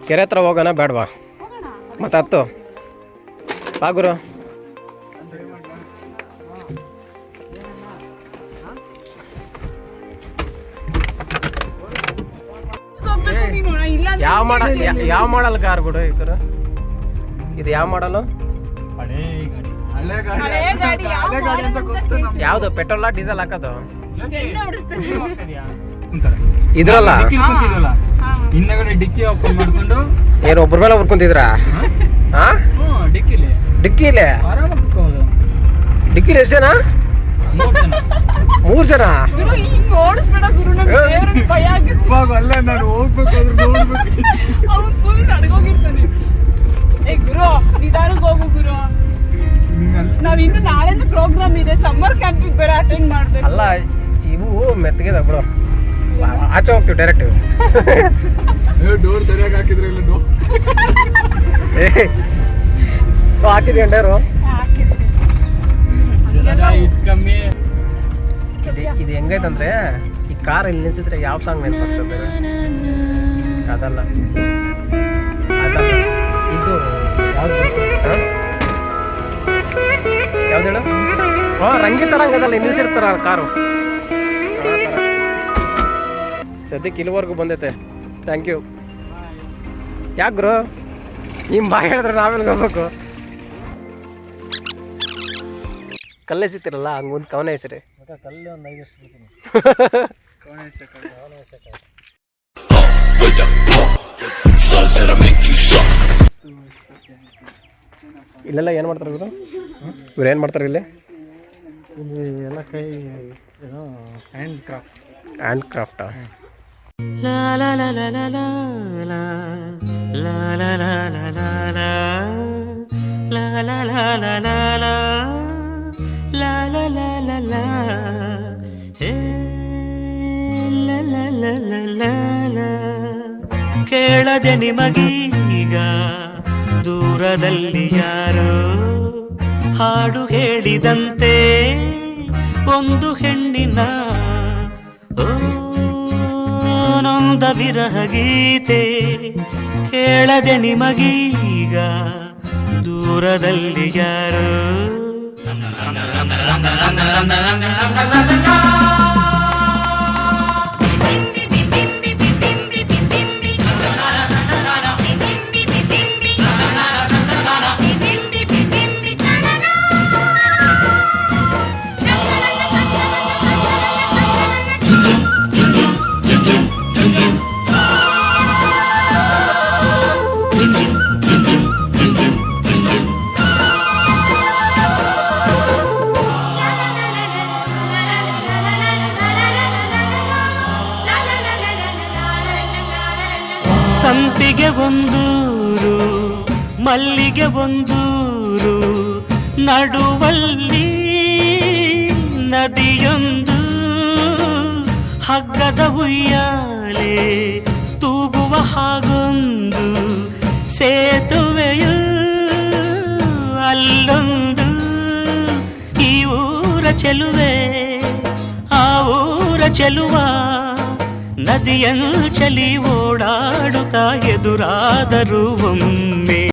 ಕೆರೆ ಹತ್ರ ಹೋಗೋಣ ಬೇಡವಾ? ಮತ್ತೆ ಹತ್ತು ಬಾ ಗುರು. ಯಾವ ಮಾಡಲ್ ಕಾರ್ ಗುಡು ಇದು? ಇದು ಯಾವ ಮಾಡಲು? ಯಾವ್ದು ಪೆಟ್ರೋಲ್ ಡೀಸೆಲ್ ಹಾಕೋದು? ಇದ್ರಲ್ಲ ಹಿಂದಗಡೆ ಡಿಕ್ಕಿ ಓಪನ್ ಮಾಡ್ಕೊಂಡು ಏನು ಒಬ್ರ ಮೇಲೆ ಉರ್ಕೊಂತಿದ್ರಾ? ಡಿಕ್ಕಿಲಿ ಡಿಕ್ಕಿಲಿ ಎಷ್ಟು ಜನ? 3 ಜನ. ಅಲ್ಲ ನಾನು ಹೋಗ್ಬೇಕಾದ್ರೆ ನಾವಿನ್ನು ನಾಳೆಂದು ಪ್ರೋಗ್ರಾಮ್ ಇದೆ, ಸಮ್ಮರ್ ಕ್ಯಾಂಪಿಗೆ ಬೇರೆ ಅಟೆಂಡ್ ಮಾಡ್ಬೇಕು. ಅಲ್ಲ ಇವು ಮೆತ್ತಗಿದೆ ಬಿಡು, ಆಚೆ ಹೋಗ್ತೀವಿ ಡೈರೆಕ್ಟ್. ಡೋರ್ ಸರಿಯಾಗಿ ಹಾಕಿದ್ರೆ ಇಲ್ಲ ಹಾಕಿದ್ವಿ ಡೋರು ಕಮ್ಮಿ. ಇದು ಹೆಂಗೈತಂದ್ರೆ ಈ ಕಾರ್ ಇಲ್ಲಿ ನಿಲ್ಸಿದ್ರೆ ಯಾವ ಸಾಂಗ್ ನೆನಪಾಗ್ತದೆ? ಅದಲ್ಲ ಇದು ಯಾವ್ದು ಹೇಳು? ರಂಗಿತ ರಂಗದಲ್ಲಿ ನಿಲ್ಸಿರ್ತಾರ ಕಾರು. ಸದ್ಯಕ್ಕೆ ಇಲ್ಲಿವರೆಗೂ ಬಂದೈತೆ. Thank you. ಯಾಕೆ ಗುರು ನಿಮ್ಮ ಬಾ ಹೇಳಿದ್ರೆ ನಾವೆಲ್ಲ ಹೋಗ್ಬೇಕು? ಕಲ್ಲೆ ಸಿಗ್ತಿರಲ್ಲ ಹಂಗೆ ಒಂದು ಕವನ ಹೆಸರಿ ಕಲ್ಲು ಒಂದು 5 ಇಲ್ಲೆಲ್ಲ ಏನು ಮಾಡ್ತಾರೆ ಇವರು? ಇವ್ರು ಏನು ಮಾಡ್ತಾರೆ ಇಲ್ಲಿ? ಎಲ್ಲ ಕೈ ಹ್ಯಾಂಡ್ ಕ್ರಾಫ್ಟಾ? ಕೇಳದೆ ನಿಮಗೀಗ ದೂರದಲ್ಲಿ ಯಾರೋ ಹಾಡು ಹೇಳಿದಂತೆ ಒಂದು ಹೆಣ್ಣಿನ ನೊಂದ ವಿರಹ ಗೀತೆ. ಕೇಳದೆ ನಿಮಗೀಗ ದೂರದಲ್ಲಿ ಯಾರೋ ಸಂಪಿಗೆ ಒಂದೂರು ಮಲ್ಲಿಗೆ ಒಂದೂರು ನಡುವಲ್ಲಿ ನದಿಯೊಂದು ಹಗ್ಗದ ಉಯ್ಯಾಲೆ ತೂಗುವ ಹಾಗೊಂದು ಸೇತುವೆಯು ಅಲ್ಲೊಂದು. ಈ ಊರ ಚೆಲುವೆ ಆ ಊರ ಚೆಲುವ ನದಿಯಂಚಲಿ ಓಡಾಡುತ್ತಾ ಎದುರಾದರೂ ಒಮ್ಮೆ